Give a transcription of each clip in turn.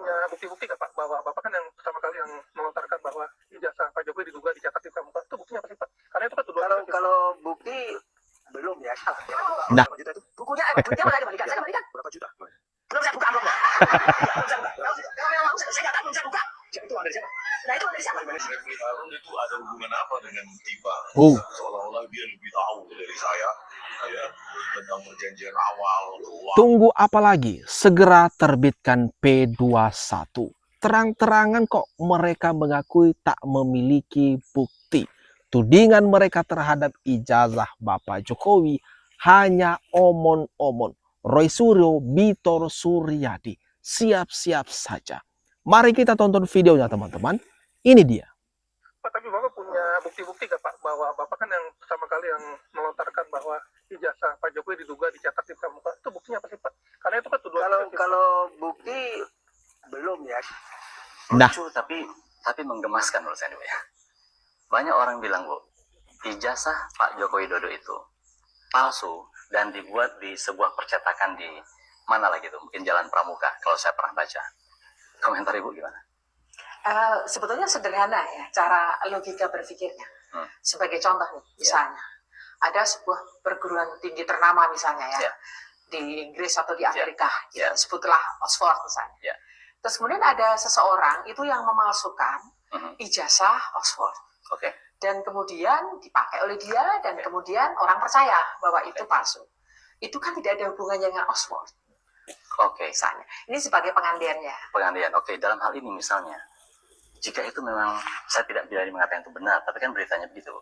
punya bukti-bukti nggak Pak, bahwa Bapak kan yang pertama kali yang melontarkan bahwa ijazah Pak Jokowi diduga dicatat di pramuka, itu buktinya apa sih Pak? Karena itu kan tuduhan. Kalau bukti belum ya. Nah. Berapa juta itu? Bukunya, duitnya mana dikembalikan? Saya kembalikan. Berapa juta? Belum saya buka amplopnya. Belum saya buka. Kalau memang mau, saya datang belum saya buka. Itu uang dari siapa? Nah itu uang dari siapa? Refli Harun itu ada hubungan apa dengan Tifa? Oh. Seolah-olah dia lebih tahu dari saya, ya, tentang perjanjian awal. Tunggu apa lagi? Segera terbitkan P21. Terang-terangan kok mereka mengakui tak memiliki bukti. Tudingan mereka terhadap ijazah Bapak Jokowi hanya omon-omon. Roy Suryo, Bitor Suryadi, siap-siap saja. Mari kita tonton videonya teman-teman. Ini dia. Pak, tapi Bapak punya bukti-bukti nggak Pak, bahwa Bapak kan yang pertama kali yang melontarkan bahwa ijazah Pak Jokowi diduga dicatat di pramuka, itu buktinya apa sih Pak? Karena itu kan tuduhan. Kalau bukti belum ya. Nah, lucu tapi menggemaskan menurut saya ya. Banyak orang bilang, Bu, ijazah Pak Joko Widodo itu palsu dan dibuat di sebuah percetakan di mana lagi tuh, mungkin Jalan Pramuka kalau saya pernah baca. Komentar Ibu gimana? Sebetulnya sederhana ya cara logika berpikirnya. Sebagai contoh nih, misalnya ada sebuah perguruan tinggi ternama misalnya ya, di Inggris atau di Amerika, sebutlah Oxford misalnya. Terus kemudian ada seseorang itu yang memalsukan ijazah Oxford. Dan kemudian dipakai oleh dia dan kemudian orang percaya bahwa itu palsu. Itu kan tidak ada hubungannya dengan Oxford. Misalnya. Ini sebagai pengandiannya. Pengandian. Dalam hal ini misalnya, jika itu memang, saya tidak berani mengatakan itu benar, tapi kan beritanya begitu.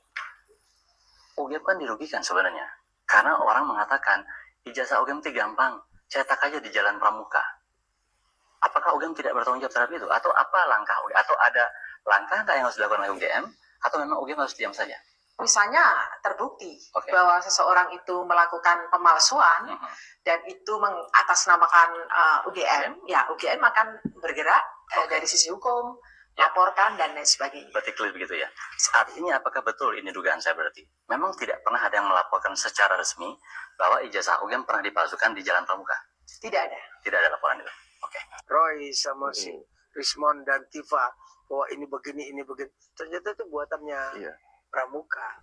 UGM kan dirugikan sebenarnya. Karena orang mengatakan, ijazah UGM itu gampang, cetak aja di Jalan Pramuka. Apakah UGM tidak bertanggung jawab terhadap itu? Atau apa langkah UGM? Atau ada langkah nggak yang harus dilakukan oleh UGM? Atau memang UGM harus diam saja? Misalnya terbukti bahwa seseorang itu melakukan pemalsuan dan itu mengatasnamakan UGM, ya UGM akan bergerak dari sisi hukum, laporkan dan lain sebagainya. Berarti clear begitu ya. Saat ini apakah betul ini dugaan saya berarti? Memang tidak pernah ada yang melaporkan secara resmi bahwa ijazah UGM pernah dipalsukan di Jalan Pramuka? Tidak ada. Tidak ada laporan itu? Roy sama si Rismon dan Tifa, bahwa ini begini. Ternyata itu buatannya Pramuka.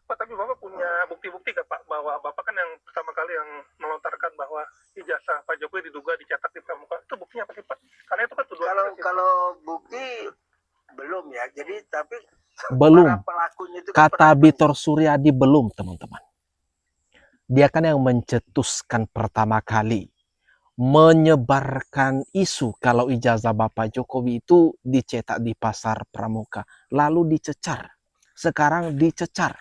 Pak, tapi Bapak punya bukti-bukti nggak Pak, bahwa Bapak kan yang pertama kali yang melontarkan bahwa ijazah Pak Jokowi diduga dicatat di pramuka, itu buktinya apa sih Pak? Karena itu kan tuduhan. Kalau bukti belum ya. Jadi tapi belum. Pelakunya itu Kata Bitor Suryadi belum, teman-teman. Dia kan yang mencetuskan pertama kali, menyebarkan isu kalau ijazah Bapak Jokowi itu dicetak di pasar pramuka, lalu dicecar. Sekarang dicecar.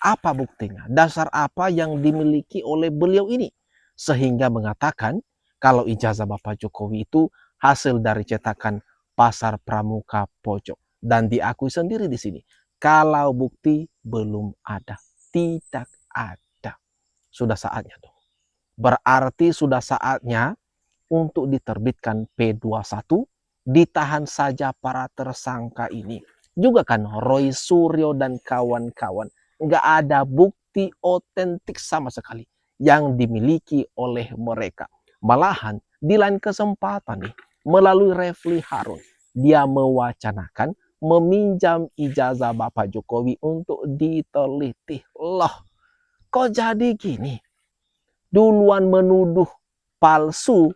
Apa buktinya? Dasar apa yang dimiliki oleh beliau ini? Sehingga mengatakan kalau ijazah Bapak Jokowi itu hasil dari cetakan pasar pramuka pojok. Dan diakui sendiri di sini. Kalau bukti belum ada. Tidak ada. Sudah saatnya dong. Berarti sudah saatnya untuk diterbitkan P21, ditahan saja para tersangka ini. Juga kan Roy Suryo dan kawan-kawan, nggak ada bukti otentik sama sekali yang dimiliki oleh mereka. Malahan di lain kesempatan nih, melalui Refli Harun, dia mewacanakan meminjam ijazah Bapak Jokowi untuk diteliti. Loh, kok jadi gini? Duluan menuduh palsu,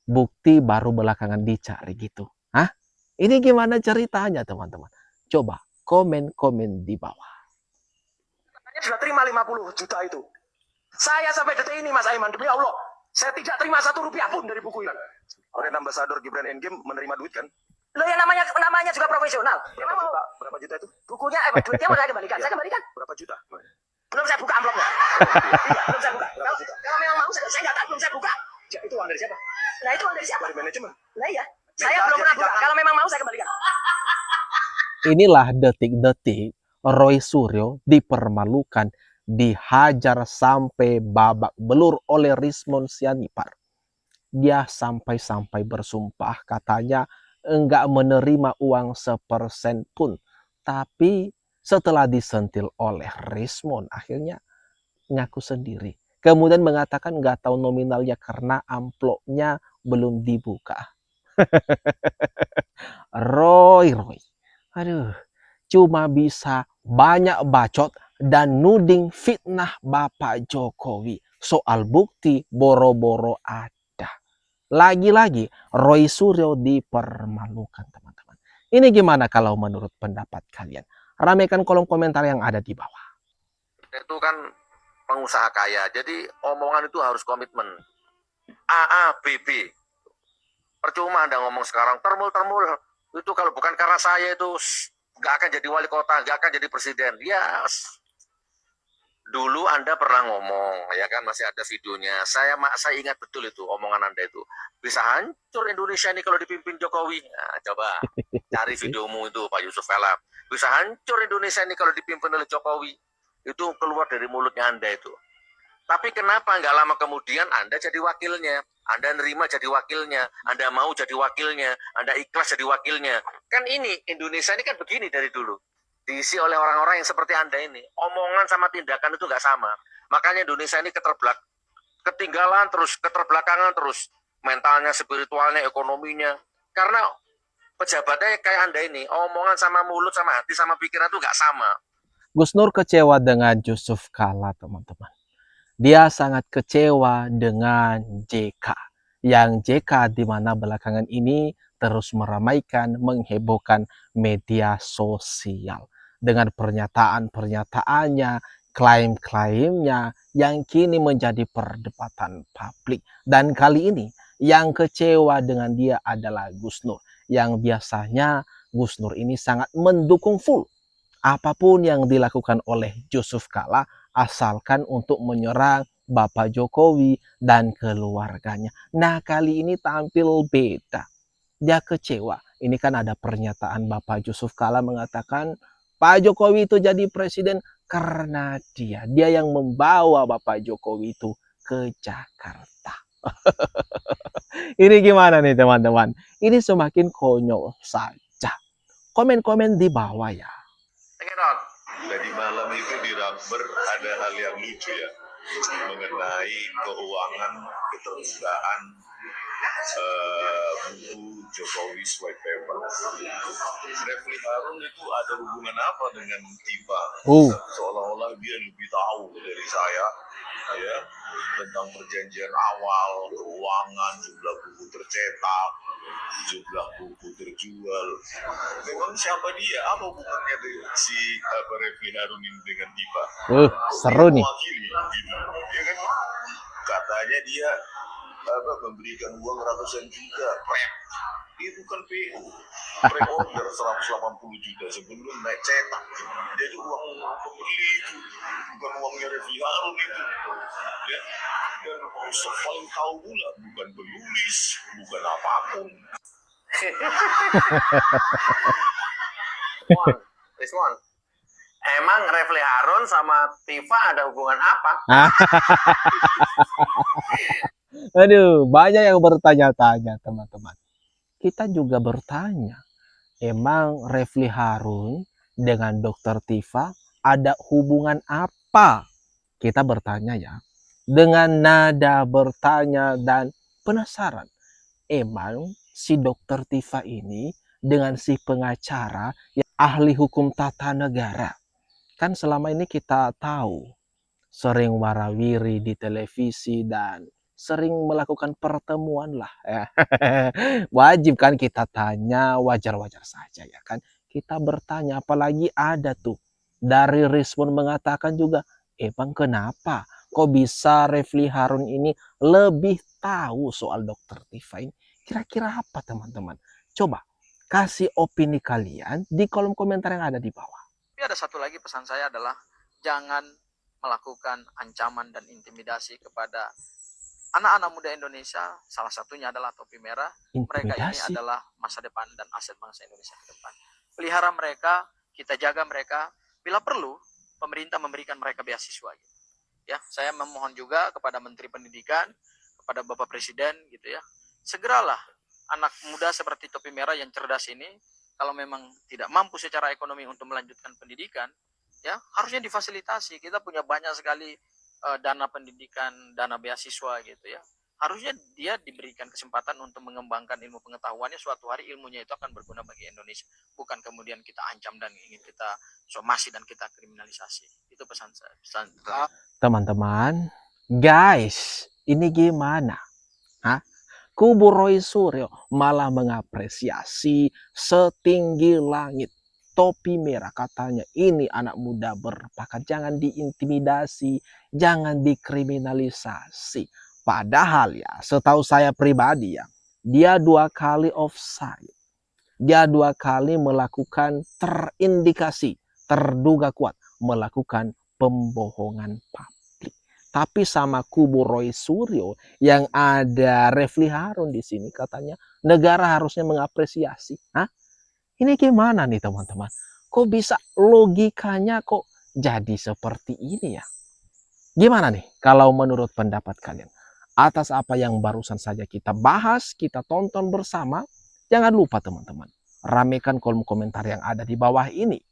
bukti baru belakangan dicari gitu. Hah? Ini gimana ceritanya teman-teman? Coba komen-komen di bawah. Sudah terima 50 juta itu. Saya sampai detik ini Mas Aiman, demi Allah, saya tidak terima 1 rupiah pun dari buku ini. Brand Ambassador Gibran Endgame menerima duit kan? Loh yang namanya juga profesional. Berapa juta itu? Bukunya, duitnya mau saya kembalikan. Saya kembalikan. Berapa juta? Belum saya buka amplopnya. Belum saya buka. Kalau memang mau, saya datang belum saya buka. Itu uang dari siapa? Nah itu uang dari siapa? Dari manajemen. Nah iya, saya belum pernah buka. Kalau memang mau saya kembalikan. Inilah detik-detik Roy Suryo dipermalukan, dihajar sampai babak belur oleh Rismon Sianipar. Dia sampai-sampai bersumpah katanya enggak menerima uang 1% pun. Tapi setelah disentil oleh Rismon, akhirnya ngaku sendiri. Kemudian mengatakan nggak tahu nominalnya karena amplopnya belum dibuka. Roy. Aduh, cuma bisa banyak bacot dan nuding fitnah Bapak Jokowi. Soal bukti boro-boro ada. Lagi-lagi Roy Suryo dipermalukan, teman-teman. Ini gimana kalau menurut pendapat kalian? Ramaikan kolom komentar yang ada di bawah. Itu kan pengusaha kaya, jadi omongan itu harus komitmen. A, B, B. Percuma Anda ngomong sekarang, termul, itu kalau bukan karena saya itu nggak akan jadi wali kota, nggak akan jadi presiden. Yes. Dulu Anda pernah ngomong, ya kan, masih ada videonya. Saya ingat betul itu omongan Anda itu. Bisa hancur Indonesia ini kalau dipimpin Jokowi. Nah, coba cari videomu itu, Pak Yusuf Kala. Bisa hancur Indonesia ini kalau dipimpin oleh Jokowi. Itu keluar dari mulutnya Anda itu. Tapi kenapa nggak lama kemudian Anda jadi wakilnya? Anda nerima jadi wakilnya, Anda mau jadi wakilnya, Anda ikhlas jadi wakilnya. Kan ini, Indonesia ini kan begini dari dulu. Diisi oleh orang-orang yang seperti Anda ini. Omongan sama tindakan itu nggak sama. Makanya Indonesia ini ketinggalan terus, keterbelakangan terus. Mentalnya, spiritualnya, ekonominya. Karena pejabatnya kayak Anda ini, omongan sama mulut, sama hati, sama pikiran itu nggak sama. Gus Nur kecewa dengan Yusuf Kala, teman-teman. Dia sangat kecewa dengan JK. Yang JK di mana belakangan ini terus meramaikan, menghebohkan media sosial. Dengan pernyataan-pernyataannya, klaim-klaimnya yang kini menjadi perdebatan publik. Dan kali ini yang kecewa dengan dia adalah Gus Nur. Yang biasanya Gus Nur ini sangat mendukung full apapun yang dilakukan oleh Yusuf Kala asalkan untuk menyerang Bapak Jokowi dan keluarganya. Nah, kali ini tampil beda. Dia kecewa. Ini kan ada pernyataan Bapak Yusuf Kala mengatakan Pak Jokowi itu jadi presiden karena dia yang membawa Bapak Jokowi itu ke Jakarta. Ini gimana nih teman-teman? Ini semakin konyol saja. Komen-komen di bawah ya. Tadi malam itu di Rakber ada hal yang lucu ya, mengenai keuangan keterbukaan buku Jokowi White Paper. Refli Harun itu ada hubungan apa dengan Tifa? Seolah-olah dia lebih tahu dari saya, ya, tentang perjanjian awal, keuangan, jumlah buku tercetak, jumlah buku terjual. Memang siapa dia? Apa hubungannya si Refli Harun ini dengan Tifa? Seru nih. Mewakili, gitu. Ya kan? Katanya dia memberikan uang ratusan juta prep. Itu kan PO, pre-order 180 juta sebelum naik cetak. Jadi uang pembeli itu bukan uangnya Refli Harun itu, ya. Dan paling tahu pula bukan penulis, bukan apapun. Rizwan, emang Refli Harun sama Tifa ada hubungan apa? Aduh, banyak yang bertanya-tanya teman-teman. Kita juga bertanya, emang Refli Harun dengan Dr. Tifa ada hubungan apa? Kita bertanya ya, dengan nada bertanya dan penasaran. Emang si Dr. Tifa ini dengan si pengacara yang ahli hukum tata negara. Kan selama ini kita tahu sering warawiri di televisi dan sering melakukan pertemuan lah ya. Wajib kan kita tanya, wajar-wajar saja ya kan. Kita bertanya, apalagi ada tuh dari respon mengatakan juga, emang kenapa kok bisa Refli Harun ini lebih tahu soal Dr. Tifa ini? Kira-kira apa teman-teman? Coba kasih opini kalian di kolom komentar yang ada di bawah. Tapi ada satu lagi pesan saya adalah jangan melakukan ancaman dan intimidasi kepada anak-anak muda Indonesia. Salah satunya adalah topi merah. Mereka ini adalah masa depan dan aset bangsa Indonesia ke depan. Pelihara mereka, kita jaga mereka. Bila perlu, pemerintah memberikan mereka beasiswa. Gitu. Ya, saya memohon juga kepada Menteri Pendidikan, kepada Bapak Presiden, gitu ya. Segeralah anak muda seperti topi merah yang cerdas ini, kalau memang tidak mampu secara ekonomi untuk melanjutkan pendidikan, ya harusnya difasilitasi. Kita punya banyak sekali dana pendidikan, dana beasiswa gitu ya. harusnya dia diberikan kesempatan untuk mengembangkan ilmu pengetahuannya. Suatu hari ilmunya itu akan berguna bagi Indonesia, bukan kemudian kita ancam dan ingin kita somasi dan kita kriminalisasi. Itu pesan saya. Teman-teman, guys, ini gimana? Hah? Kubu Roy Suryo malah mengapresiasi setinggi langit. Topi merah, katanya ini anak muda berbakat, jangan diintimidasi, jangan dikriminalisasi. Padahal ya, setahu saya pribadi ya, dia 2 kali offside. Dia 2 kali melakukan terindikasi, terduga kuat melakukan pembohongan publik. Tapi sama kubu Roy Suryo yang ada Refli Harun di sini, katanya negara harusnya mengapresiasi. Hah? Ini gimana nih teman-teman? Kok bisa logikanya kok jadi seperti ini ya? Gimana nih kalau menurut pendapat kalian? Atas apa yang barusan saja kita bahas, kita tonton bersama, jangan lupa teman-teman, ramekan kolom komentar yang ada di bawah ini.